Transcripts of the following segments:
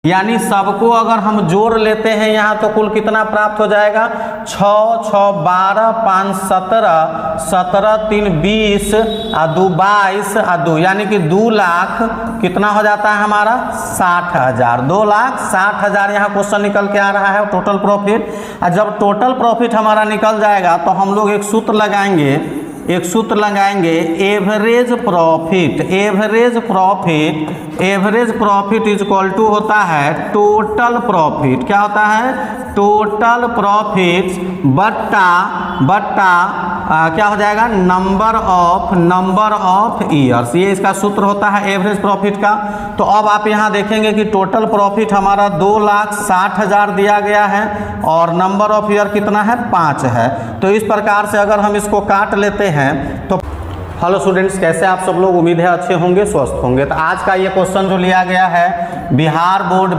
यानी सबको अगर हम जोड़ लेते हैं यहाँ तो कुल कितना प्राप्त हो जाएगा, 6 6 12 5 17 17 3 20 और 2 22 और 2 यानी कि 2 लाख कितना हो जाता है हमारा 60,000। 2,60,000 यहाँ क्वेश्चन निकल के आ रहा है टोटल प्रॉफिट। और जब टोटल प्रॉफिट हमारा निकल जाएगा तो हम लोग एक सूत्र लगाएंगे average profit is equal to होता है टोटल प्रॉफिट। क्या होता है, टोटल प्रॉफिट बट्टा क्या हो जाएगा, नंबर ऑफ ईयर्स। ये इसका सूत्र होता है एवरेज प्रॉफिट का। तो अब आप यहाँ देखेंगे कि टोटल प्रॉफिट हमारा 2,60,000 दिया गया है और नंबर ऑफ ईयर कितना है, 5 है। तो इस प्रकार से अगर हम इसको काट लेते हैं तो हेलो स्टूडेंट्स, कैसे आप सब लोग, उम्मीद है अच्छे होंगे, स्वस्थ होंगे। तो आज का ये क्वेश्चन जो लिया गया है बिहार बोर्ड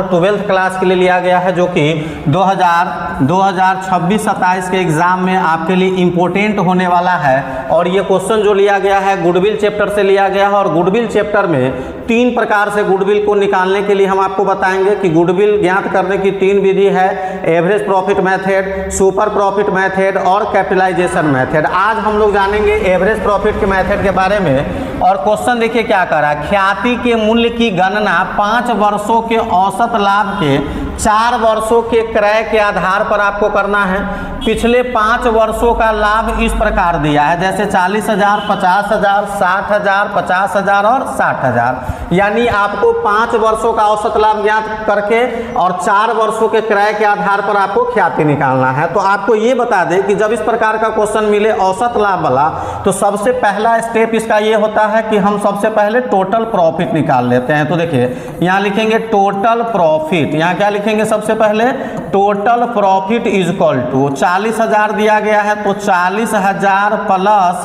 12th क्लास के लिए लिया गया है, जो कि 2026-27 के एग्जाम में आपके लिए इम्पोर्टेंट होने वाला है। और ये क्वेश्चन जो लिया गया है गुडविल चैप्टर से लिया गया है। और गुडविल चैप्टर में 3 प्रकार से गुडविल को निकालने के लिए हम आपको बताएंगे कि गुडविल ज्ञात करने की 3 विधि है, average profit method, super profit method और कैपिटलाइजेशन मेथड। आज हम लोग जानेंगे एवरेज प्रॉफिट के मेथड के बारे में। और क्वेश्चन देखिए क्या करा, ख्याति के मूल्य की गणना 5 वर्षों के औसत लाभ के 4 वर्षों के क्रय के आधार पर आपको करना है। पिछले 5 वर्षों का लाभ इस प्रकार दिया है, जैसे 40,000, 50,000, 60,000, 50,000 और 60,000। यानी आपको 5 वर्षों का औसत लाभ ज्ञात करके और 4 वर्षों के क्रय के आधार पर आपको ख्याति निकालना है। तो आपको ये बता दें कि जब इस प्रकार का क्वेश्चन मिले औसत लाभ वाला, तो सबसे पहला स्टेप इसका ये होता है कि हम सबसे पहले टोटल प्रॉफिट निकाल लेते हैं। तो देखिए यहाँ लिखेंगे टोटल प्रॉफिट। यहाँ क्या लिखेंगे, सबसे पहले total profit is equal to 40,000 दिया गया है तो 40,000 प्लस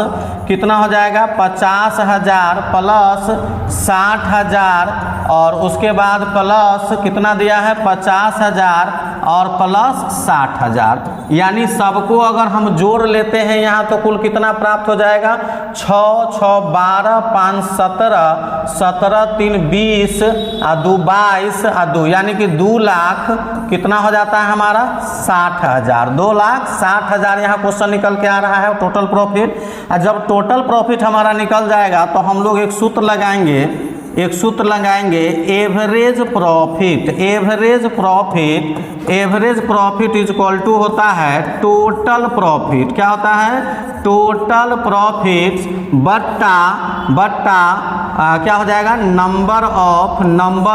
कितना हो जाएगा, 50,000 प्लस 60,000 और उसके बाद प्लस कितना दिया है, 50,000 और प्लस 60,000। यानी सबको अगर हम जोड़ लेते हैं यहाँ तो कुल कितना प्राप्त हो जाएगा, 6 6 12 5 17 17 3 20 और 2 22 और 2 यानी कि 2 लाख कितना हो जाता है हमारा 60,000। 2,60,000 यहाँ क्वेश्चन निकल के आ रहा है टोटल प्रॉफिट। और जब टोटल प्रॉफिट हमारा निकल जाएगा तो हम लोग एक सूत्र लगाएंगे average profit is equal to होता है टोटल प्रॉफिट। क्या होता है, टोटल प्रॉफिट बट्टा क्या हो जाएगा, नंबर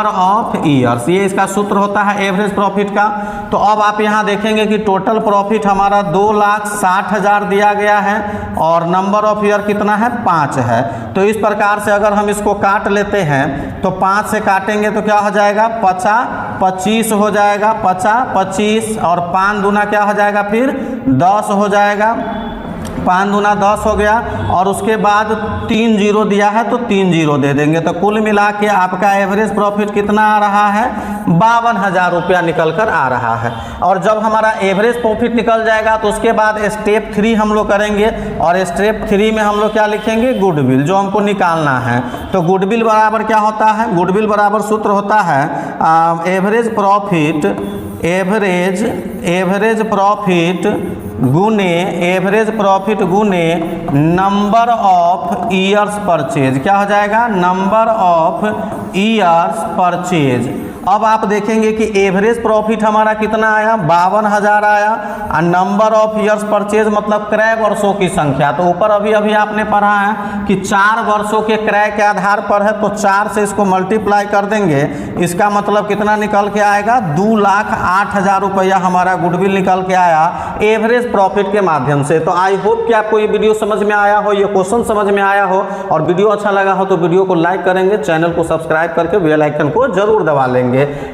ऑफ ईयर्स। ये इसका सूत्र होता है एवरेज प्रॉफिट का। तो अब आप यहाँ देखेंगे कि टोटल प्रॉफिट हमारा 2,60,000 दिया गया है और नंबर ऑफ ईयर कितना है, 5 है। तो इस प्रकार से अगर हम इसको काट लेते हैं तो 5 से काटेंगे तो क्या हो जाएगा, 25 हो जाएगा, 25 और 5 दूना क्या हो जाएगा, फिर 10 हो जाएगा, 5 दूना 10 हो गया। और उसके बाद 3 जीरो दिया है तो 3 जीरो दे देंगे। तो कुल मिला के आपका एवरेज प्रॉफिट कितना आ रहा है, 52,000 रुपया निकल कर आ रहा है। और जब हमारा एवरेज प्रॉफिट निकल जाएगा तो उसके बाद स्टेप 3 हम लोग करेंगे। और स्टेप 3 में हम लोग क्या लिखेंगे, गुडविल, जो हमको निकालना है। तो गुडविल बराबर क्या होता है, गुडविल बराबर सूत्र होता है एवरेज प्रॉफिट गुने नंबर ऑफ ईयर्स परचेज। क्या हो जाएगा, नंबर ऑफ ईयर्स परचेज। अब आप देखेंगे कि एवरेज प्रॉफिट हमारा कितना आया, 52,000 आया। और नंबर ऑफ ईयर्स परचेज मतलब क्रय वर्षों की संख्या। तो ऊपर अभी आपने पढ़ा है कि 4 वर्षों के क्रय के आधार पर है, तो 4 से इसको मल्टीप्लाई कर देंगे। इसका मतलब कितना निकल के आएगा, 2,08,000 रुपया हमारा गुडविल निकल के आया एवरेज प्रॉफिट के माध्यम से। तो आई होप कि आपको ये वीडियो समझ में आया हो, ये क्वेश्चन समझ में आया हो। और वीडियो अच्छा लगा हो तो वीडियो को लाइक करेंगे, चैनल को सब्सक्राइब करके बेल आइकन को जरूर दबा लेंगे।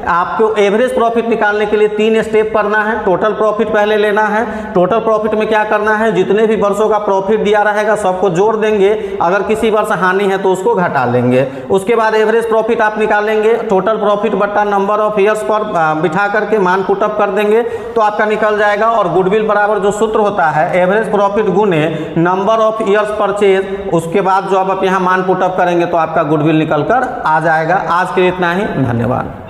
आपको एवरेज प्रॉफिट निकालने के लिए 3 स्टेप करना है। टोटल प्रॉफिट पहले लेना है। टोटल प्रॉफिट में क्या करना है, जितने भी वर्षों का प्रॉफिट दिया रहेगा सबको जोड़ देंगे। अगर किसी वर्ष हानि है तो उसको घटा लेंगे। उसके बाद एवरेज प्रॉफिट आप निकालेंगे, टोटल प्रॉफिट बट्टा नंबर ऑफ ईयर्स पर बिठा करके मान पुटअप कर देंगे तो आपका निकल जाएगा। और गुडविल बराबर जो सूत्र होता है एवरेज प्रॉफिट गुने नंबर ऑफ ईयर्स परचेज, उसके बाद जो आप यहाँ मान पुटअप करेंगे तो आपका गुडविल निकल कर आ जाएगा। आज के लिए इतना ही, धन्यवाद।